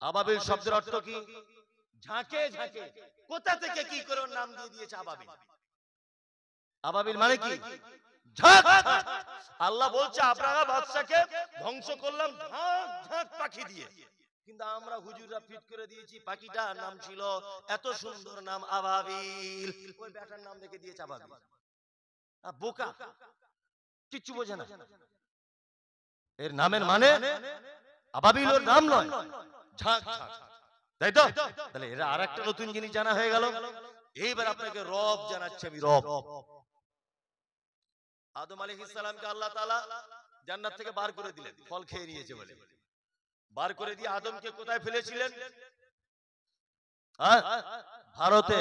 আবাবিল শব্দের অর্থ কি? ঝাঁকে ঝাঁকে। কোথা থেকে কি করে নাম দিয়ে দিয়েছে আবাবিল। আবাবিল মানে কি? ঝাঁক ঝাঁক। আল্লাহ বলছে আব্রাহা বাদশাকে ধ্বংস করলাম ঝাঁক ঝাঁক পাখি দিয়ে, কিন্তু আমরা হুজুররা ফিট করে দিয়েছি পাখিটার নাম ছিল এত সুন্দর নাম আবাবিল। ওই ব্যাটার নাম রেখে দিয়েছে আবাবিল। বোকা, কিচ্ছু বোঝে না। এর নামের মানে আবাবিল ওর নাম নয়, ঝাঁক ঝাঁক, তাই তো? তাহলে এরা আরেকটা নতুন জিনিস জানা হয়ে গেল। এইবার আপনাকে রব জানাচ্ছে আমি, রব। আদম আলাইহিস সালামকে আল্লাহ তাআলা জান্নাত থেকে বার করে দিলেন, ফল খেয়ে নিয়েছে বলে। বার করে দিয়ে আদমকে কোথায় ফেলেছিলেন? ভারতে।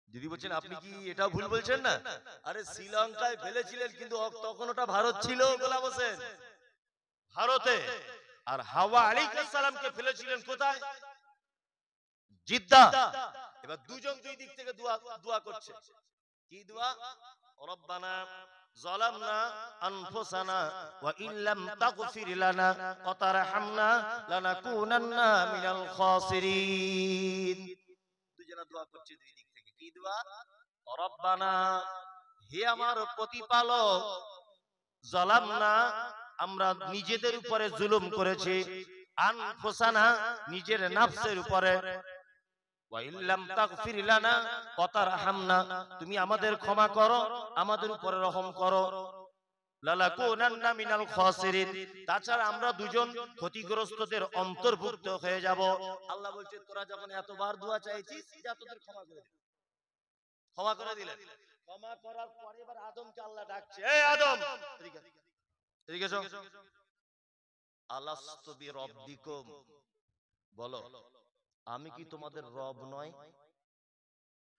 যদি বলছেন আপনি কি এটা ভুল বলছেন না, আরে শ্রীলঙ্কায় ফেলেছিলেন, কিন্তু তখন ওটা ভারত ছিল গোলাম হোসেন, ভারতে। আর হাওয়া আলাইহিস সালামকে ফেলেছিলেন কোথায়? জিদ্দা। এবার দুজন দুই দিক থেকে দোয়া করছে। কি দোয়া? রব্বানা যালামনা আনফুসানা ওয়া ইল্লাম তাগফির লানা ওয়া তারহামনা লানাকুনান্না মিনাল খাসিরিন। দুজনা দোয়া করছে দুই দিক থেকে। কি দোয়া? রব্বানা, হে আমার প্রতিপালক, যালামনা, আমরা নিজেদের উপরে জুলুম করেছি, আনফুসানা, নিজের নাফসের উপরে, ওয়া ইল্লাম তাগফির লানা ওয়া তারহামনা, তুমি আমাদের ক্ষমা করো, আমাদের উপরে রহম করো, লানাকুনান্না মিনাল খাসিরিন, তাছাড়া আমরা দুজন ক্ষতিগ্রস্তদের অন্তর্ভুক্ত হয়ে যাব। আল্লাহ বলছে তোরা যখন এতবার দোয়া চাইছিস, যা তোদের ক্ষমা করে দিলাম। ক্ষমা করে দিলেন। ক্ষমা করার পরে এবার আদমকে আল্লাহ ডাকছে, এই আদম এদিকে এসো। আলাস্তু বিরব্বিকুম, বলো আমি কি তোমাদের রব নয়?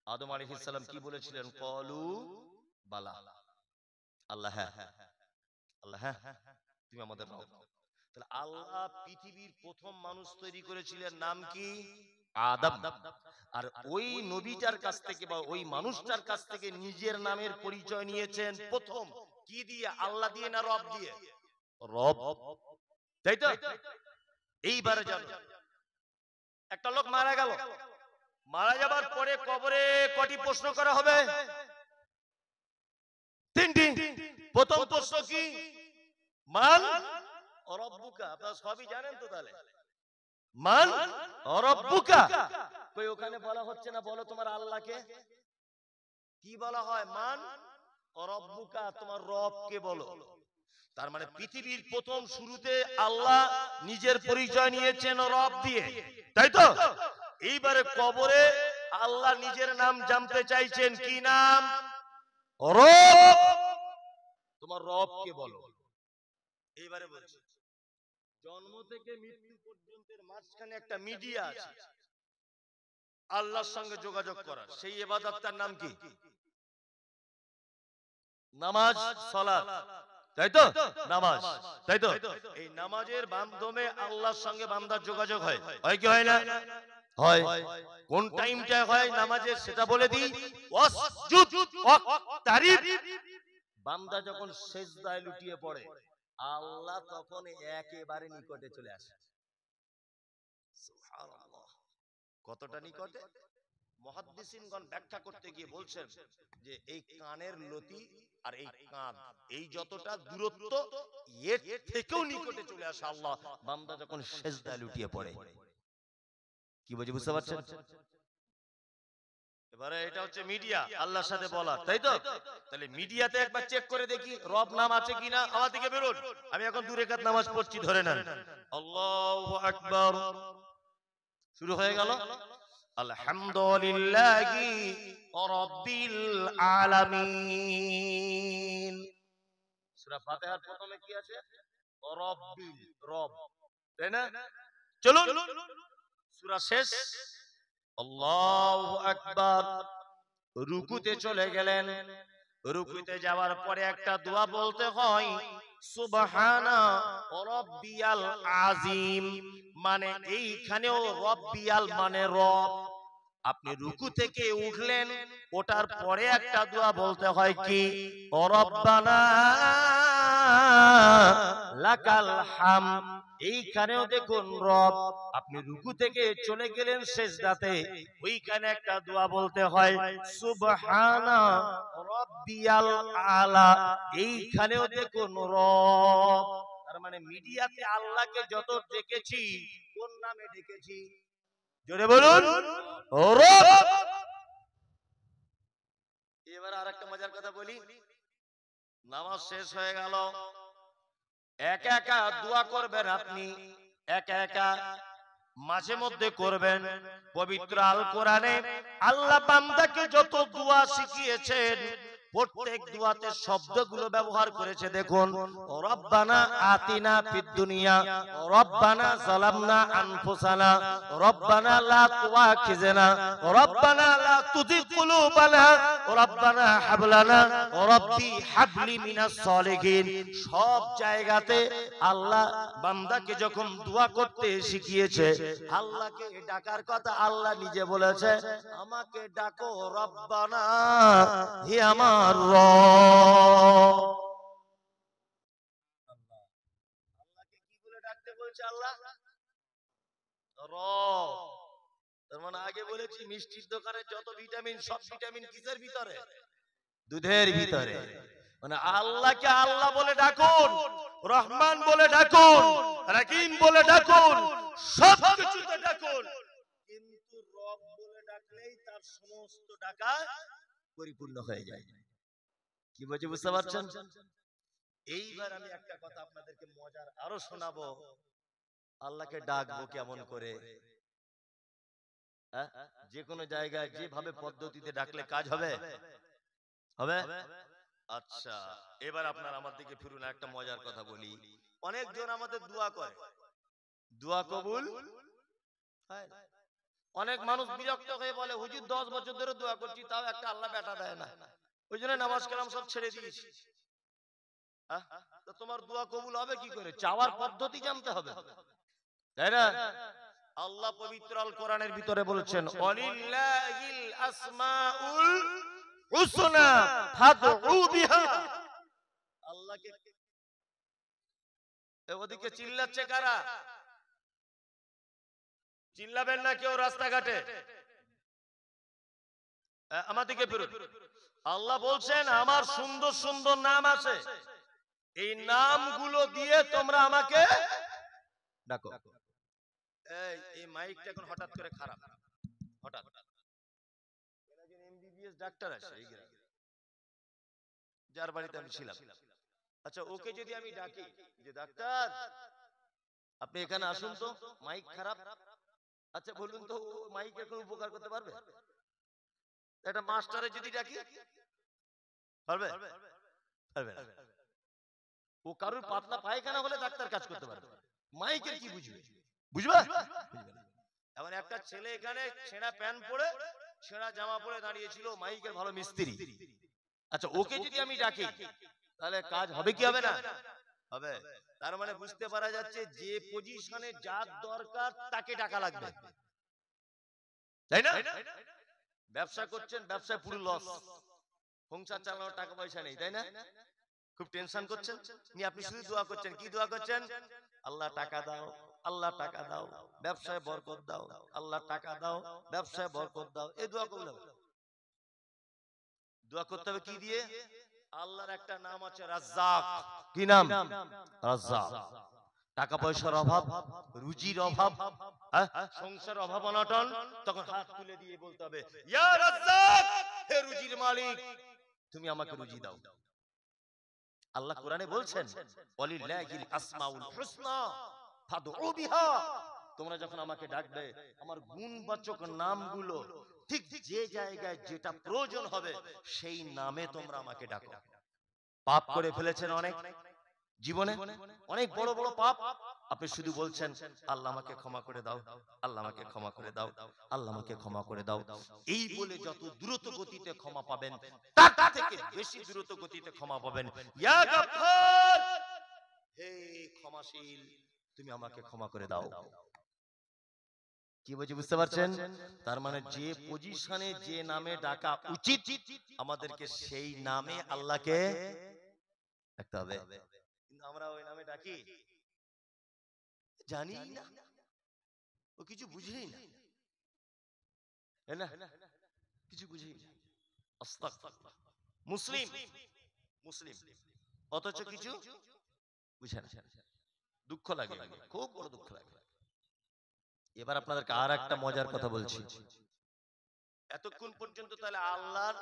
আদম আলাইহিস সালাম কি বলেছিলেন? ক্বালু বালা, আল্লাহ হ্যাঁ, আল্লাহ হ্যাঁ, তুমি আমাদের রব। তাহলে আল্লাহ পৃথিবীর প্রথম মানুষ তৈরি করেছিলেন, নাম কি? আদম। আর ওই নবীটার কাছ থেকে বা ওই মানুষটার কাছ থেকে নিজের নামের পরিচয় নিয়েছেন প্রথম কি দিয়ে? আল্লাহ দিয়ে না রব দিয়ে? রব, তাই তো? এইবারে জানো, একটা লোক মারা গেল, মারা যাবার পরে কবরে কটি প্রশ্ন করা হবে? তিনটি। প্রথম প্রশ্ন কি? মান রব্বুকা। আপনারা সবই জানেন তো, তাহলে মান রব্বুকা। কই ওখানে বলা হচ্ছে না বলো তোমার আল্লাহকে? কি বলা হয়? মান রব্বুকা, তোমার রবকে বলো। তার মানে পৃথিবীর প্রথম শুরুতে আল্লাহ নিজের পরিচয় নিয়েছেন রব দিয়ে, তাই তো? এইবারে কবরে আল্লাহ নিজের নাম জানতে চাইছেন, কি নাম? রব। তোমার রবকে বলো। এইবারে বলছি, জন্ম থেকে মৃত্যু পর্যন্তের মাঝখানে একটা মিডিয়া আছে আল্লাহর সঙ্গে যোগাযোগ করার, সেই ইবাদতটার নাম কি? নামাজ, সালাত, তাই তো? নামাজ, তাই তো? এই নামাজের মাধ্যমে আল্লাহর সঙ্গে বান্দার যোগাযোগ হয়, হয় কি হয় না? হয়। কোন টাইমটা হয় নামাজের সেটা বলে দিই। ওয়াসজুদ ওয়াকতারিব, বান্দা যখন সিজদায় লুটিয়ে পড়ে আল্লাহ তখন একেবারে নিকটে চলে আসে। সুবহানাল্লাহ, কতটা নিকটে? মুহাদ্দিসিনগণ ব্যাখ্যা করতে গিয়ে বলছেন যে এই কানের লতি আর এই কান, এই যতটা দূরত্ব, এর থেকেও নিকটে চলে আসে আল্লাহ বান্দা যখন সিজদায় লুটিয়ে পড়ে। কি বুঝে, বুঝতে পারছেন? এবারে এটা হচ্ছে মিডিয়া আল্লাহর সাথে বলা, তাই তো? তাহলে মিডিয়াতে একবার চেক করে দেখি রব নাম আছে কিনা। আমার দিকে বেরোন, আমি এখন 2 রাকাত নামাজ পড়ছি, ধরে নেন। আল্লাহু আকবার, শুরু হয়ে গেল। আলহামদুলিল্লাহি রাব্বিল আলামিন। সূরা ফাতিহার প্রথমে কি আছে? রাব্বিল, রব, তাই না? চলুন সূরা শেষ, আল্লাহু আকবার। রুকুতে চলে গেলেন। রুকুতে যাওয়ার পরে একটা দোয়া বলতে হয়, সুবহানা রাব্বিয়াল আযীম। মানে এইখানেও রাব্বিয়াল মানে রব। আপনি রুকু থেকে উঠলেন, ওটার পরে একটা দোয়া বলতে হয় কি? রব্বানা লাকাল হাম। এইখানেও দেখুন রব, আপনি রুকু থেকে চলে গেলেন সেজদাতে, ওইখানে একটা দোয়া বলতে হয় সুবহানা রাব্বিয়াল আলা। এইখানেও দেখুন রব, তার মানে মিডিয়াতে আল্লাহকে যত ডেকেছি কোন নামে ডেকেছি? জোরে বলুন, রব। এবার আরেকটা মজার কথা বলি, নামাজ শেষ হয়ে গেল, একা একা দোয়া করবেন আপনি, একা একা মাঝে মধ্যে করবেন। পবিত্র আল কোরআনে আল্লাহ বান্দাকে যত দোয়া শিখিয়েছেন প্রত্যেক দোয়াতে শব্দগুলো ব্যবহার করেছে। দেখুন, রব্বানা আতিনা ফিদ দুনিয়া, রব্বানা যালামনা আনফুসানা, রব্বানা লা তুআখিযনা, রব্বানা লা তুযিগ কুলুবানা, রব্বানা হাব লানা রব্বি হাবলি মিনাস সালিহিন। সব জায়গাতে আল্লাহ বান্দাকে যখন দোয়া করতে শিখিয়েছে, আল্লাহকে ডাকার কথা আল্লাহ নিজে বলেছে, আমাকে ডাকো রব্বানা, হে আমার রব। আল্লাহকে কি বলে ডাকতে বলছে আল্লাহ? রব। তার মানে আগে বলেছি মিষ্টির দোকানে যত ভিটামিন, সব ভিটামিন কিসের ভিতরে? দুধের ভিতরে। মানে আল্লাহকে আল্লাহ বলে ডাকুন, রহমান বলে ডাকুন, রাকিম বলে ডাকুন, সব কিছুতে ডাকুন, কিন্তু রব বলে ডাকলেই তার সমস্ত ডাকা পরিপূর্ণ হয়ে যায়। কি বলছি বুঝতে পারছেন? এইবার আমি একটা কথা আপনাদেরকে মজার আরো শোনাবো, আল্লাহকে ডাকবো কেমন করে। যে কোনো জায়গায় যেভাবে পদ্ধতিতে ডাকলে কাজ হবে, হবে। আচ্ছা, এবার আপনার আমার দিকে ফিরুন, একটা মজার কথা বলি। অনেকজন আমাদের দোয়া করে, দোয়া কবুল হয় না। অনেক মানুষ বিরক্ত হয়ে বলে, হুজুর 10 বছর ধরে দোয়া করছি তাও একটা আল্লাহ বেটা দেয় না, ওই জন্য নামাজ কালাম সব ছেড়ে দিয়েছি। তো তোমার দোয়া কবুল হবে কি করে? চাওয়ার পদ্ধতি জানতে হবে, তাই না? আল্লাহ পবিত্র আল কোরআনের ভিতরে বলেছেন, ওয়ালিল্লাহিল আসমাউল হুসনা ফাদউ বিহা। আল্লাহকে ওদিকে চিল্লাচ্ছে কারা? চিল্লাবেন না কেউ রাস্তাঘাটে, আমাদেরকে ফিরুন। আল্লাহ বলছেন, আমার সুন্দর সুন্দর নাম আছে, এই নামগুলো দিয়ে তোমরা আমাকে ডাকো। এই মাইকটা এখন হঠাৎ করে খারাপ, হঠাৎ। একজন এমবিবিএস ডাক্তার আছে এই গ্রামে, যার বাড়িতে আমি ছিলাম। আচ্ছা, ওকে যদি আমি ডাকি যে ডাক্তার আপনি এখানে আসুন তো, মাইক খারাপ। আচ্ছা বলুন তো, ও মাইকের কোনো উপকার করতে পারবে? একটা মাস্টারে যদি ডাকি পারবে? পারবে না। ও কারোর পাতলা পায়খানা হলে ডাক্তার কাজ করতে পারবে, মাইকের কি বুঝবে? বুঝবে? এমন একটা ছেলে এখানে ছেঁড়া প্যান্ট পরে ছেঁড়া জামা পরে দাঁড়িয়েছিল, মাইকের ভালো মিস্ত্রি। আচ্ছা, ওকে যদি আমি ডাকি তাহলে কাজ হবে কি হবে না? হবে। তার মানে বুঝতে পারা যাচ্ছে যে পজিশনে যার দরকার তাকে ডাকা লাগবে, তাই না? ব্যবসা করছেন, ব্যবসায় পুরো লস, সংসার চালানোর টাকা পয়সা নেই, তাই না? খুব টেনশন করছেন, নি আপনি শুধু দোয়া করছেন। কি দোয়া করছেন? আল্লাহ টাকা দাও, আল্লাহ টাকা দাও, ব্যবসায় বরকত দাও, আল্লাহ টাকা দাও, ব্যবসায় বরকত দাও। এই দোয়া কবুল হবে। দোয়া করতে হবে কি দিয়ে? আল্লাহর একটা নাম আছে রাজ্জাক। কি নাম? রাজ্জাক। টাকা পয়সার অভাব, রুজির অভাব, সংসার অভাব অনটন, তখন হাত তুলে দিয়ে বলতে হবে, ইয়া রাজ্জাক, হে রুজির মালিক, তুমি আমাকে রুজি দাও। আল্লাহ কোরআনে বলছেন, ওয়ালিল্লাহিল আসমাউল হুসনা ফাদউ বিহা। তোমরা যখন আমাকে ডাকবে, আমার গুণবাচক নামগুলো ঠিক যে জায়গায় যেটা প্রয়োজন হবে সেই নামে তোমরা আমাকে ডাকো। পাপ করে ফেলেছেন অনেক জীবনে, অনেক বড় বড় পাপ, আপনি শুধু বলছেন আল্লাহ আমাকে ক্ষমা করে দাও, আল্লাহ আমাকে ক্ষমা করে দাও, আল্লাহ আমাকে ক্ষমা করে দাও। এই বলে যত দ্রুত গতিতে ক্ষমা পাবেন, তার থেকে বেশি দ্রুত গতিতে ক্ষমা পাবেন। ইয়া গফফার, হে ক্ষমাশীল, তুমি আমাকে ক্ষমা করে দাও। কি বলছি বুঝতে পারছেন? তার মানে যে পজিশনে যে নামে ডাকা উচিত, আমাদেরকে সেই নামে আল্লাহকে ডাকতে হবে। আমরা ওই নামে ডাকি, জানি না, ও কিছু বুঝেই না, কিছু বুঝেই না। আস্তাগফিরুল্লাহ। মুসলিম মুসলিম অথচ কিছু বুঝে না, দুঃখ লাগে, খুব বড় দুঃখ লাগে। এবার আপনাদেরকে আর একটা মজার কথা বলছি। এতক্ষণ পর্যন্ত তাহলে আল্লাহর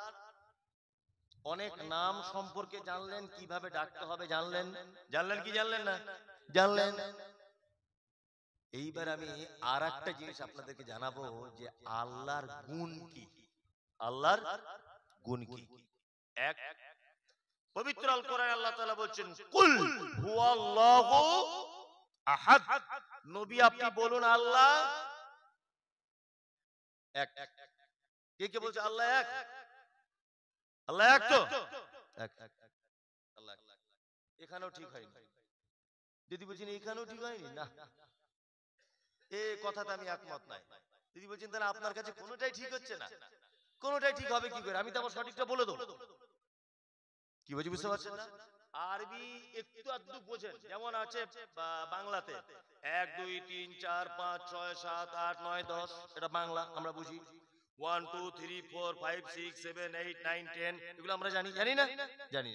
অনেক নাম সম্পর্কে জানলেন, কিভাবে ডাকতে হবে জানলেন, জানলেন কি জানলেন না? জানলেন। এইবার আমি আর একটা জিনিস আপনাদেরকে জানাবো যে আল্লাহর গুণ কি। আল্লাহর গুণ কি? এক, পবিত্র আল কোরআনে আল্লাহ তাআলা বলছেন কুল হুয়াল্লাহু আহাদ। নবী আপনি বলুন আল্লাহ এক। কে কে বলছে আল্লাহ এক? আল্লাহ এক তো এক, আল্লাহ এক। এখানেও ঠিক হয়নি। যদি বলছেন এখানেও ঠিক হয়নি, না এই কথাতে আমি একমত নাই। যদি বলছেন তাহলে আপনার কাছে কোনোটাই ঠিক হচ্ছে না, কোনোটাই ঠিক হবে কি করে? আমি তো আবার সঠিকটা বলে দেবো। কি বলছি বুঝতে পারছেন না? আরবি একটু আধটু বোঝেন, যেমন আছে বাংলাতে 1 2 3 4 5 6 7 8 9 10, এটা বাংলা আমরা বুঝি। 1 2 3 4 5 6 7 8 9 10, এগুলো আমরা জানি, জানি না? জানি।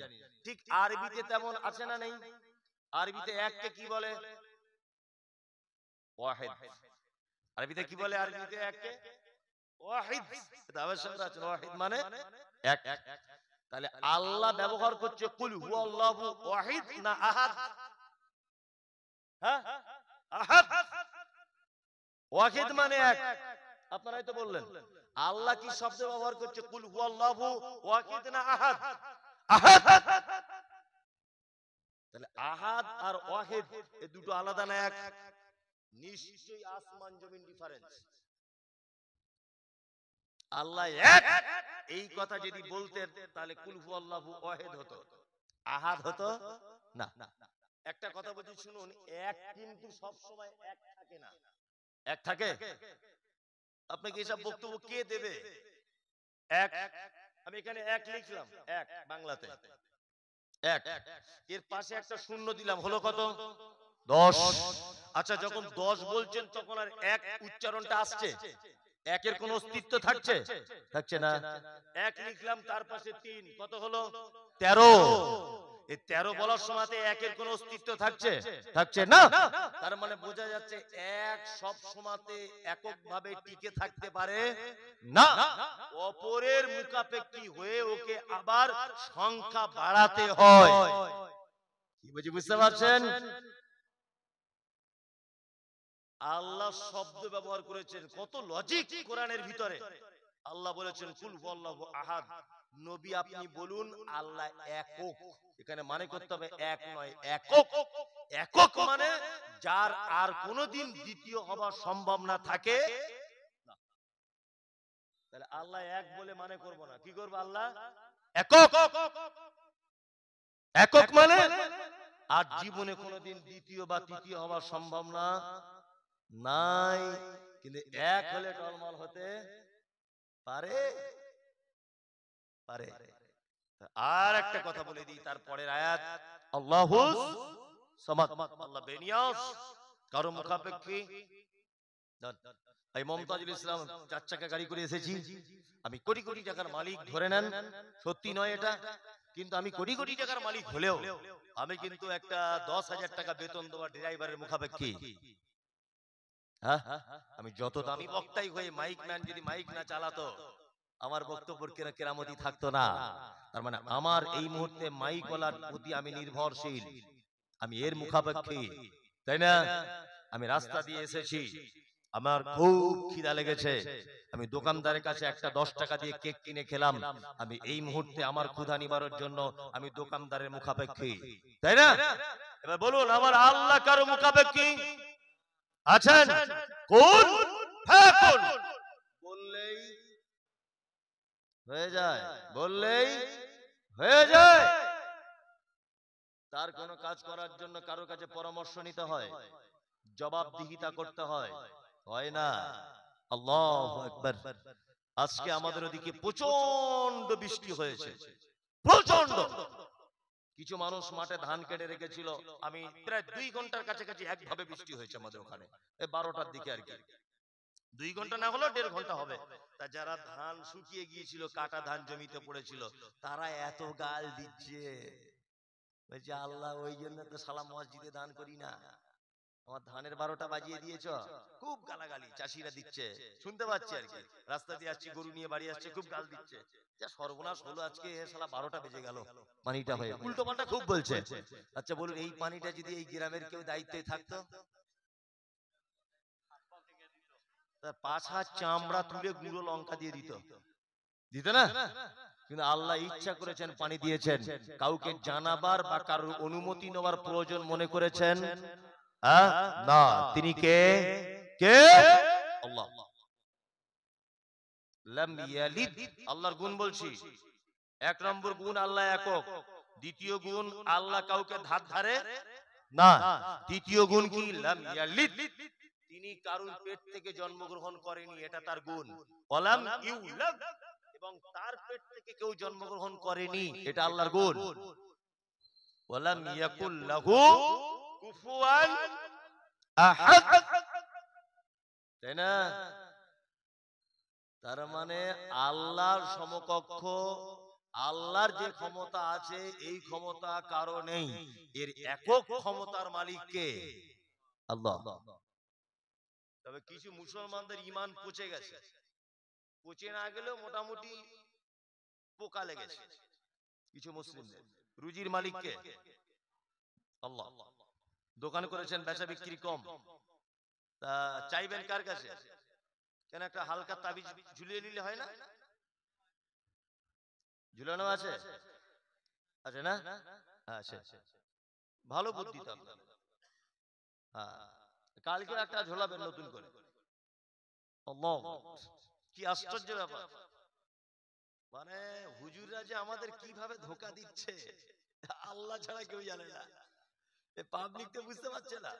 ঠিক আরবিতে তেমন আছে না নেই? আরবিতে এককে কি বলে? ওয়াহিদ। আরবিতে কি বলে? আরবিতে এককে ওয়াহিদ। ওয়াহিদ মানে এক। তাহলে আল্লাহ ব্যবহার করছে কুল হুয়াল্লাহু ওয়াহিদ না আহাদ? হ্যাঁ, আহাদ। ওয়াহিদ মানে এক। আপনারাই তো বললেন। আল্লাহ কি শব্দ ব্যবহার করছে কুল হুয়াল্লাহু ওয়াহিদ না আহাদ? আহাদ। তাহলে আহাদ আর ওয়াহিদ এই দুটো আলাদা না এক? নিশ্চয়ই আসমান জমিন ডিফারেন্স। আল্লাহ এক এই কথা যদি বলতেন তাহলে কুল হুয়াল্লাহু ওয়াহিদ হতো, আহাদ হতো না। একটা কথা বলছি শুনুন, এক কিন্তু সব সময় এক থাকে না। এক থাকে? আপনাকে এসব বক্তব্য কে দেবে? এক, আমি এখানে এক লিখলাম, এক বাংলাতে এক, এর পাশে একটা শূন্য দিলাম, হলো কত? 10। আচ্ছা, যখন 10 বলছেন তখন আর এক উচ্চারণটা আসছে? একের কোন অস্তিত্ব থাকছে? থাকছে না। এক লিখলাম, তার পাশে 3, কত হলো? 13। এই 13 বলার সময়তে একের কোন অস্তিত্ব থাকছে? থাকছে না। তার মানে বোঝা যাচ্ছে এক সব সময়তে এককভাবে টিকে থাকতে পারে না, অপরের মুখাপেক্ষী হয়ে ওকে আবার সংখ্যা বাড়াতে হয়। কি বুঝতে পারছেন? আল্লাহ শব্দ ব্যবহার করেছেন, কত লজিক কোরআনের ভিতরে। আল্লাহ বলেছেন কুল হুয়াল্লাহু আহাদ। নবী আপনি বলুন আল্লাহ একক। এখানে মানে করতে হবে এক নয়, একক। একক মানে যার আর কোনোদিন দ্বিতীয় হওয়া সম্ভব না থাকে। তাহলে আল্লাহ এক বলে মানে করব না, কি করব? আল্লাহ একক। একক মানে আর জীবনে কোনোদিন দ্বিতীয় বা তৃতীয় হওয়া সম্ভব না নাই। কিন্তু এক হলে টলমল হতে পারে পারে। আর একটা কথা বলে দিই, তারপরের আয়াত আল্লাহুস সামাদ, আল্লাহ বেনিয়াস, কারো মুখাপেক্ষী। এই মমতাজুল ইসলাম 4 চাকা গাড়ি করে এসেছি, আমি কোটি কোটি টাকার মালিক ধরে নেন, সত্যি নয় এটা, কিন্তু আমি কোটি কোটি টাকার মালিক হলেও আমি কিন্তু একটা 10,000 টাকা বেতন দেওয়া ড্রাইভারের মুখাপেক্ষী। হ্যাঁ, আমি যত দামি বক্তাই হয়ে মাইক ম্যান যদি মাইক না চালাতো আমার বক্তব্যের কেরামতি থাকতো না। তার মানে আমার এই মুহূর্তে মাইক ওয়ালার প্রতি আমি নির্ভরশীল, আমি এর মুখাপেক্ষী, তাই না? আমি রাস্তা দিয়ে এসেছি, আমার খুব খিদা লেগেছে, আমি দোকানদারের কাছে একটা 10 টাকা দিয়ে কেক কিনে খেলাম, আমি এই মুহূর্তে আমার ক্ষুধা নিবারণের জন্য আমি দোকানদারের মুখাপেক্ষী, তাই না? এবার বলুন আমার আল্লাহ কারো মুখাপেক্ষী আছেন? কোন? হ্যাঁ কোন? বললেই হয়ে যায়, বললেই হয়ে যায়। তার কোন কাজ করার জন্য কারো কাছে পরামর্শ নিতে হয়, জবাবদিহিতা করতে হয়, হয় না? আল্লাহু আকবার। আজকে আমাদের ওদিকে প্রচন্ড বৃষ্টি হয়েছে, প্রচন্ড। কিছু মানুষ মাঠে ধান কেটে রেখেছিল, আমি প্রায় 2 ঘন্টার কাছাকাছি একভাবে বৃষ্টি হয়েছে আমাদের ওখানে, এই 12টার দিকে আর কি, 2 ঘন্টা না হলেও 1.5 ঘন্টা হবে। তা যারা ধান শুকিয়ে গিয়েছিল, কাটা ধান জমিতে পড়েছিল, তারা এত গাল দিচ্ছে, বলছে আল্লাহ ওই জন্য তো সালাম মসজিদে দান করি না, আমার ধানের 12টা বাজিয়ে দিয়েছ। খুব গালাগালি চাষিরা দিচ্ছে, শুনতে পাচ্ছি আর কি, রাস্তা দিয়ে আসছি, গরু নিয়ে বাড়ি আসছে, খুব গাল দিচ্ছে। যা সর্বনাশ হলো আজকে, শালা 12টা বেজে গেল পানিটা হয়ে, উল্টো পাল্টা খুব বলছে। আচ্ছা বলুন, এই পানিটা যদি এই গ্রামের কেউ দায়িত্বে থাকতো, তার পাছার চামড়া তুলে গুঁড়ো লঙ্কা দিয়ে দিত, দিত না? কিন্তু আল্লাহ ইচ্ছা করেছেন পানি দিয়েছেন, কাউকে জানাবার বা কারোর অনুমতি নেওয়ার প্রয়োজন মনে করেছেন না। তিনি কে? কে? আল্লাহ। লাম ইয়ালিদ, আল্লাহর গুণ বলছি। 1 নম্বর গুণ, আল্লাহ একক। দ্বিতীয় গুণ, আল্লাহ কাউকে ধার ধারে না। তৃতীয় গুণ কি? লাম ইয়ালিদ, তিনি কারোর পেট থেকে জন্মগ্রহণ করেনি, এটা তার গুণ। ওয়ালাম ইউলাদ, এবং তার পেট থেকে কেউ জন্মগ্রহণ করেনি, এটা আল্লাহর গুণ। ওয়ালাম ইয়াকুল লাহু কুফুয়ান আহাদ, তাই না? তার মানে আল্লাহর সমকক্ষ, আল্লাহর যে ক্ষমতা আছে, এই ক্ষমতা কারো নেই। এর একক ক্ষমতার মালিক কে? আল্লাহ। তবে কিছু মুসলমানদের ঈমান পচে গেছে, পচে না গেলেও মোটামুটি পোকা লেগেছে কিছু মুসলিমদের। রুজির মালিক কে? আল্লাহ। দোকান করেছেন, বেচা বিক্রি কম, তা চাইবেন কার কাছে? কেন একটা হালকা তাবিজ ঝুলিয়ে নিলে হয় না? ঝুলানো আছে, আছে না? আছে, ভালো বুদ্ধি তো আপনার। হ্যাঁ, কালকে একটা ঝোলাবেন নতুন করে। আল্লাহ, কি আশ্চর্য ব্যাপার! মানে হুজুররা যে আমাদের কিভাবে ধোঁকা দিচ্ছে, আল্লাহ ছাড়া কেউ জানে না, পাবলিক তো বুঝতে পারছে না।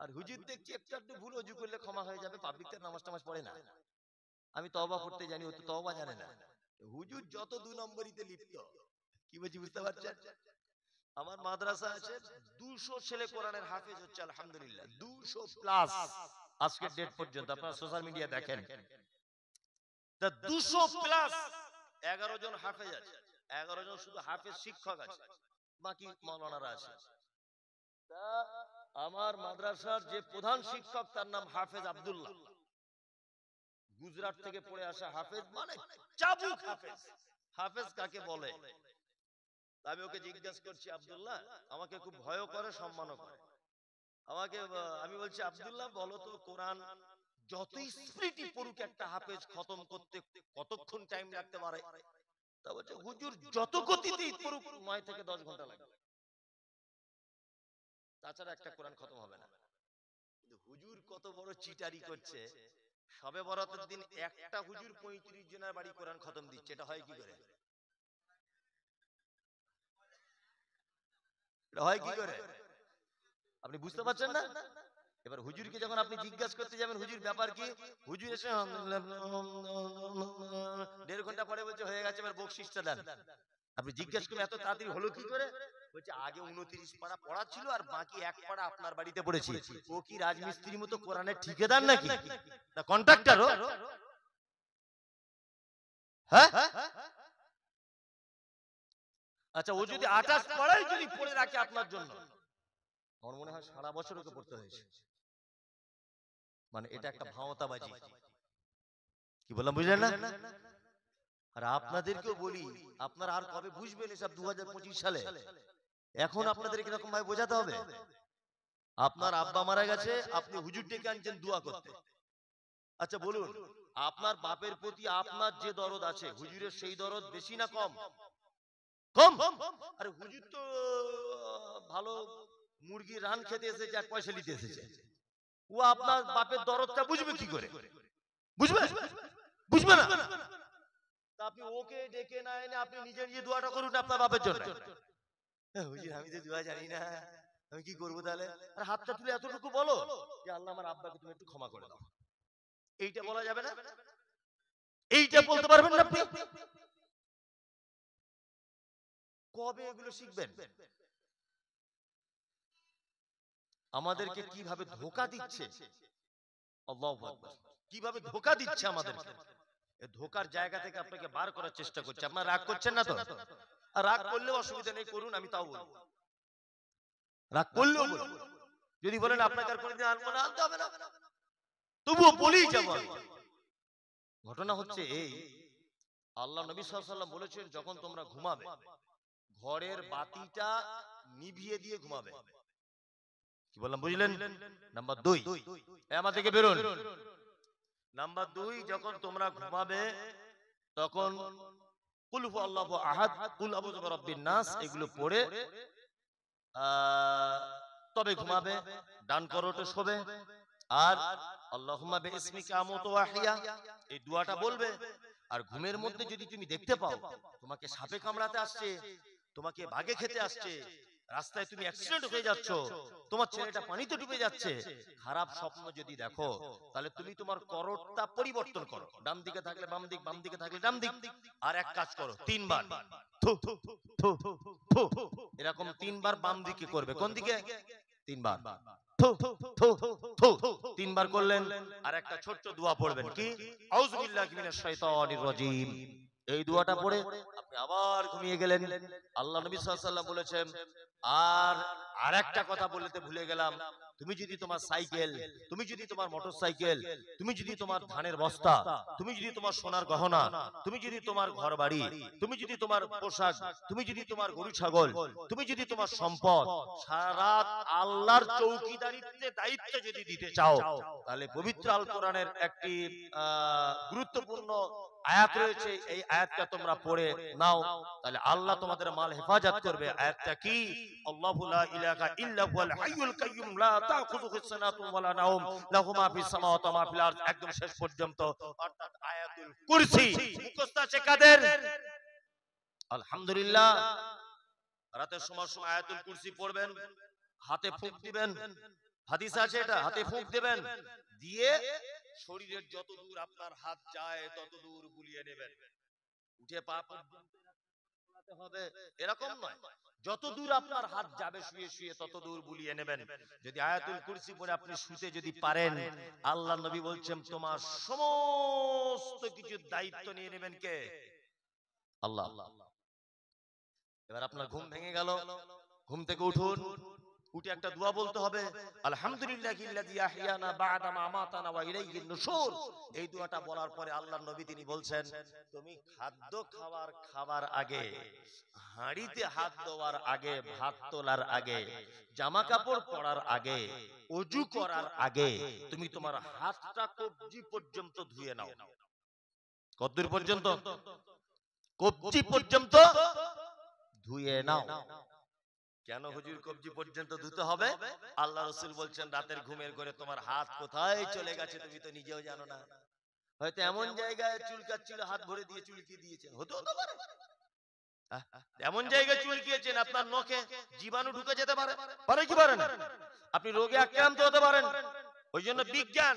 আর হুজুর দেখছি একটু একটু ভুল অজু করলে ক্ষমা হয়ে যাবে, পাবলিক তো নামাজ টামাজ পড়ে না। আমি তওবা করতে জানি, ও তো তওবা জানে না। হুজুর যত 2 নম্বরিতে লিপ্ত, কি বলছি বুঝতে পারছেন? আমার মাদ্রাসা আছে, 200 ছেলে কোরআনের হাফেজ হচ্ছে আলহামদুলিল্লাহ, 200 প্লাস আজকের ডেট পর্যন্ত, আপনারা সোশ্যাল মিডিয়া দেখেন। তা 200 প্লাস 11 জন হাফেজ আছে, 11 জন শুধু হাফেজ শিক্ষক আছে, বাকি মাওলানারা আছে। তা আমার মাদ্রাসার যে প্রধান শিক্ষক, তার নাম হাফেজ আব্দুল্লাহ, গুজরাট থেকে পড়ে আসা হাফেজ, মানে চাবুক হাফেজ। হাফেজ কাকে বলে? আমি ওকে জিজ্ঞাসা করছি, আব্দুল্লাহ, আমাকে খুব ভয় করে, সম্মানও করে আমাকে। আমি বলছি, আব্দুল্লাহ বলো তো, কোরআন যত স্পিডই পড়ুক একটা হাফেজ খতম করতে কতক্ষণ টাইম লাগতে পারে? তা বলছে, হুজুর যত গতিতেই পড়ুক 9 থেকে 10 ঘন্টা লাগবে, তাছাড়া একটা কোরআন খতম হবে না। কিন্তু হুজুর কত বড় চিটারি করছে, সবে বরাতের দিন একটা হুজুর 35 জনের বাড়ি কোরআন খতম দিচ্ছে, এটা হয় কি করে? এটা হয় কি করে? আপনি বুঝতে পারছেন না? এবার হুজুরকে যখন আপনি জিজ্ঞাসা করতে যাবেন, হুজুর ব্যাপার কি, হুজুর এসে 1.5 ঘন্টা পরে বলছে হয়ে গেছে, এবার বকশিসটা দেন। আপনি জিজ্ঞাসা করবেন এত তাড়াতাড়ি হলো কি করে? বলছে আগে 29 পারা পড়া ছিল, আর বাকি 1 পারা আপনার বাড়িতে পড়েছি। ও কি রাজমিস্ত্রির মতো কোরআনের ঠিকাদার নাকি, না কন্ট্রাক্টর? হ্যাঁ, আচ্ছা, ও যদি 28 পারাই যদি পড়ে রাখে আপনার জন্য, আমার মনে হয় সারা বছর ওকে পড়তে হয়েছে। মানে এটা একটা ভাওতাবাজি। কি বললাম বুঝলেন না? আর আপনাদেরকেও বলি, আপনারা আর কবে বুঝবেন এসব? 2025 সালে এখন আপনাদের কিরকম ভাবে বোঝাতে হবে? আপনার আব্বা মারা গেছে, আপনি হুজুর ডেকে আনছেন দোয়া করতে। আচ্ছা বলুন, আপনার বাপের প্রতি আপনার যে দরদ আছে, হুজুরের সেই দরদ বেশি না কম? কম। আরে হুজুর তো ভালো মুরগির রান খেতে এসেছে, আর পয়সা নিতে এসেছে, ও আপনার বাপের দরদটা বুঝবে কি করে? বুঝবে? বুঝবে না। তা আপনি ওকে ডেকে না এনে আপনি নিজে নিজে দোয়াটা করুন আপনার বাপের জন্য। হুজুর আমি তো দোয়া জানি না, আমি কি করবো তাহলে? আর হাতটা তুলে এতটুকু বলো যে আল্লাহ আমার আব্বাকে তুমি একটু ক্ষমা করে দাও, এইটা বলা যাবে না? এইটা বলতে পারবেন না আপনি? কবে এগুলো শিখবেন? আমাদেরকে কিভাবে ধোঁকা দিচ্ছে, আল্লাহু আকবার, কিভাবে ধোঁকা দিচ্ছে আমাদেরকে। এই ধোঁকার জায়গা থেকে আপনাকে বার করার চেষ্টা করছে। আপনারা রাগ করছেন না তো? আর রাগ করলেও অসুবিধা নেই, করুন, আমি তাও বলবো। রাগ করলেও বলবো। যদি বলেন আপনাকে আর কোনোদিন আনবো না, আনতে হবে না, তবুও বলেই যাবো আমি। ঘটনা হচ্ছে এই, আল্লাহ নবী সাল্লাল্লাহু আলাইহি ওয়াসাল্লাম বলেছেন, যখন তোমরা ঘুমাবে ঘরের বাতিটা নিভিয়ে দিয়ে ঘুমাবে। কি বললাম বুঝলেন? নাম্বার 2, আমার থেকে বেরোন। নাম্বার 2, যখন তোমরা ঘুমাবে তখন কুল হু আল্লাহু আহাদ, কুল আউযু বিরাব্বিন নাস এগুলো পড়ে তবে ঘুমাবে। ডান করোটে শোবে। আর আল্লাহুম্মা বিইসমিকা আমুতু ওয়া আহইয়া এই দোয়াটা বলবে। আর ঘুমের মধ্যে যদি তুমি দেখতে পাও তোমাকে সাপে কামড়াতে আসছে, তোমাকে বাঘে খেতে আসছে, রাস্তায় তুমি অ্যাক্সিডেন্ট হয়ে যাচ্ছ, তোমার ছেলেটা পানিতে ডুবে যাচ্ছে, খারাপ স্বপ্ন যদি দেখো, তাহলে তুমি তোমার করোটটা পরিবর্তন করো। ডান দিকে থাকলে বাম দিক, বাম দিকে থাকলে ডান দিক। আর এক কাজ করো, 3 বার থু থু থু থু, এরকম 3 বার বাম দিকে করবে। কোন দিকে? 3 বার থু থু থু, 3 বার করলেন। আর একটা ছোট্ট দোয়া পড়বেন, কি? আউযু বিল্লাহি মিনাশ শাইতানির রাজীম। এই দোয়াটা পড়ে আপনি আবার ঘুমিয়ে গেলেন। আল্লাহ নবী সাল্লাল্লাহু আলাইহি ওয়াসাল্লাম বলেছেন, আর আরেকটা কথা বলতে ভুলে গেলাম, তুমি যদি তোমার সাইকেল, তুমি যদি তোমার মোটরসাইকেল, তুমি যদি তোমার ধানের বস্তা, তুমি যদি তোমার সোনার গহনা, তুমি যদি তোমার ঘরবাড়ি, তুমি যদি তোমার পোশাক, তুমি যদি তোমার গরু ছাগল, তুমি যদি তোমার সম্পদ সারা রাত আল্লাহর চৌকিদারিত্বে দায়িত্বে যদি দিতে চাও, তাহলে পবিত্র আল কোরআনের একটি গুরুত্বপূর্ণ আয়াত রয়েছে, এই আয়াতটা তোমরা পড়ে নাও, তাহলে আল্লাহ তোমাদের মাল হেফাজত করবে। আয়াতটা কি? আল্লাহু লা ইলাহা ইল্লা হুয়াল হাইয়ুল কাইয়্যুম লা তাখুযুহু সিনাতুন ওয়ালা নাওম লাহু মা ফিস সামাওয়াতি ওয়া মা ফিল আরদ, একদম শেষ পর্যন্ত, অর্থাৎ আয়াতুল কুরসি মুখস্থ আছে কাদের? আলহামদুলিল্লাহ। রাতের সময় আয়াতুল কুরসি পড়বেন, হাতে ফুঁক দিবেন, হাদিস আছে এটা, হাতে ফুঁক দিবেন, দিয়ে শরীরের যত দূর আপনার হাত যায় তত দূর বুলিয়ে নেবেন। উঠে পা পর্যন্ত হবে এরকম নয়, যত দূর আপনার হাত যাবে শুয়ে শুয়ে তত দূর বুলিয়ে নেবেন। যদি আয়াতুল কুরসি পড়ে আপনি শুতে যদি পারেন, আল্লাহ নবী বলছেন তোমার সমস্ত কিছুর দায়িত্ব নিয়ে নেবেন কে? আল্লাহ। এবার আপনার ঘুম ভেঙে গেল, ঘুম থেকে উঠুন, উঠে একটা দোয়া বলতে হবে, আলহামদুলিল্লাহিল্লাযী আহইয়ানা বা'দা মা আমাতানা ওয়া ইলাইহিন নুশুর। এই দোয়াটা বলার পরে আল্লাহর নবী তিনি বলছেন, তুমি খাদ্য খাবার আগে, হাঁড়িতে হাত দেওয়ার আগে, ভাত তোলার আগে, জামা কাপড় পরার আগে, ওযু করার আগে তুমি তোমার হাতটা কবজি পর্যন্ত ধুয়ে নাও। কতদূর পর্যন্ত? কবজি পর্যন্ত ধুয়ে নাও। কেন হুজুর কবজি পর্যন্ত ধুতে হবে? আল্লাহ রাসূল বলছেন, রাতের ঘুমের ঘরে তোমার হাত কোথায় চলে গেছে তুমি তো নিজেও জানো না। হয়তো এমন জায়গায় চুলকাচ্ছিল, হাত ভরে দিয়ে চুলকিয়ে দিয়েছেন, হতেও তো পারে। এমন জায়গায় চুলকিয়েছেন আপনার নখে জীবাণু ঢুকে যেতে পারে, পারে কি পারে না? আপনি রোগে আক্রান্ত হতে পারেন। ওই জন্য বিজ্ঞান,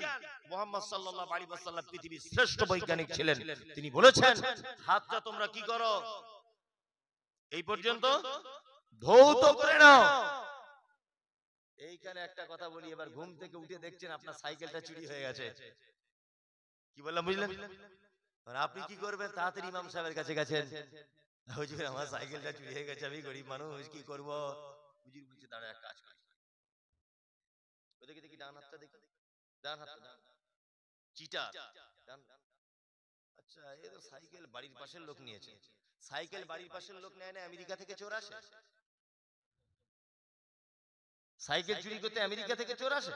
মুহাম্মদ সাল্লাল্লাহু আলাইহি ওয়াসাল্লাম পৃথিবীর শ্রেষ্ঠ বৈজ্ঞানিক ছিলেন, তিনি বলেছেন হাতটা তোমরা কি করো, এই পর্যন্ত ধৌত করে নাও। এইখানে একটা কথা বলি, এবার ঘুম থেকে উঠে দেখছেন আপনার সাইকেলটা চুরি হয়ে গেছে। কি বললাম বুঝলেন? আপনি কি করবেন? তাড়াতাড়ি ইমাম সাহেবের কাছে গেছেন, হুজুর আমার সাইকেলটা চুরি হয়ে গেছে, আমি গরিব মানুষ, কি করব? হুজুর বলছে দাঁড়া এক কাজ কর, ওদিকে দেখি ডান হাতটা দেখি, ডান হাতটা চিটা ডান। আচ্ছা, এই তো সাইকেল বাড়ির পাশের লোক নিয়েছে। সাইকেল বাড়ির পাশের লোক নেয় না, আমেরিকা থেকে চোর আসে। সাইকেল চুরি করতে আমেরিকা থেকে চোর আসে,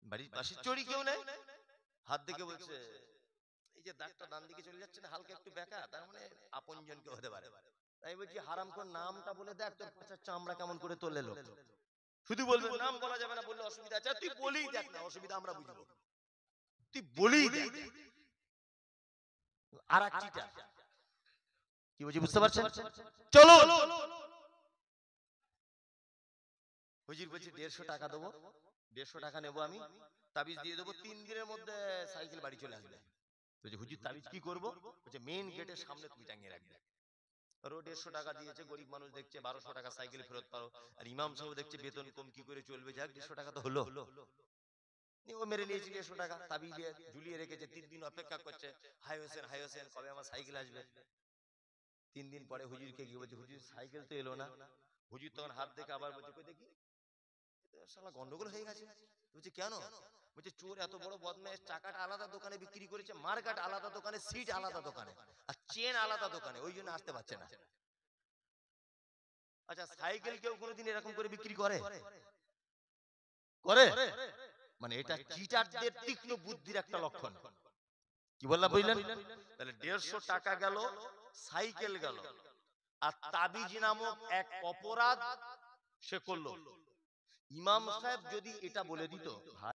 বাড়ির পাশের চোরই কেউ নেই। হাত দেখে বলছে, এই যে দাগটা ডান দিকে চলে যাচ্ছে না, হালকা একটু বেঁকা, তার মানে আপনজন কেউ হতে পারে। তাই বলছি হারামখোর নামটা বলে দেখ, তোর পাছার চামড়া কেমন করে তোলে লোক। শুধু বলবে নাম বলা যাবে না, বললে অসুবিধা আছে। তুই বলেই দেখ না, অসুবিধা আমরা বুঝবো, তুই বলেই দেখ। আর এক চিটা কি বলছি বুঝতে পারছেন? চলো, হুজুর বলছি 150 টাকা দেবো, 150 টাকা নেবো আমি, তাবিজ দিয়ে দেবো, 3 দিনের মধ্যে সাইকেল বাড়ি চলে আসবে। বলছি হুজুর তাবিজ কি করবো? বলছে মেইন গেটের সামনে তুমি টাঙিয়ে রাখবে। রোড 150 টাকা দিয়েছে, গরিব মানুষ দেখছে 1200 টাকা সাইকেল ফেরত পারো, আর ইমাম সাহেব দেখছে বেতন কম, কি করে চলবে, যাক 150 টাকা তো হলো, নিয়ে ও মেরে নিয়েছে 150 টাকা, তাবিজ দিয়ে ঝুলিয়ে রেখেছে, 3 দিন অপেক্ষা করছে, হাই হোসেন হাই হোসেন কবে আমার সাইকেল আসবে। 3 দিন পরে হুজুরকে গিয়ে বলছে, হুজুর সাইকেল তো এলো না। হুজুর তখন হাত দেখে আবার বলছে, কই দেখি, শালা গন্ডগোল হয়ে গেছে। বলছে কেন? বলছে চোর এত বড় বদমাইশ, চাকাটা আলাদা দোকানে বিক্রি করেছে, মার্কাট আলাদা দোকানে, সিট আলাদা দোকানে, আর চেন আলাদা দোকানে, ওই জন্য আসতে পারছে না। আচ্ছা সাইকেল কেউ কোনোদিন এরকম করে বিক্রি করে? করে? মানে এটা চিটারদের তীক্ষ্ণ বুদ্ধির একটা লক্ষণ। কি বললাম বুঝলেন? তাহলে 150 টাকা গেল, সাইকেল গেল, আর তাবিজ নামক এক অপরাধ সে করলো। ইমাম সাহেব যদি এটা বলে দিত,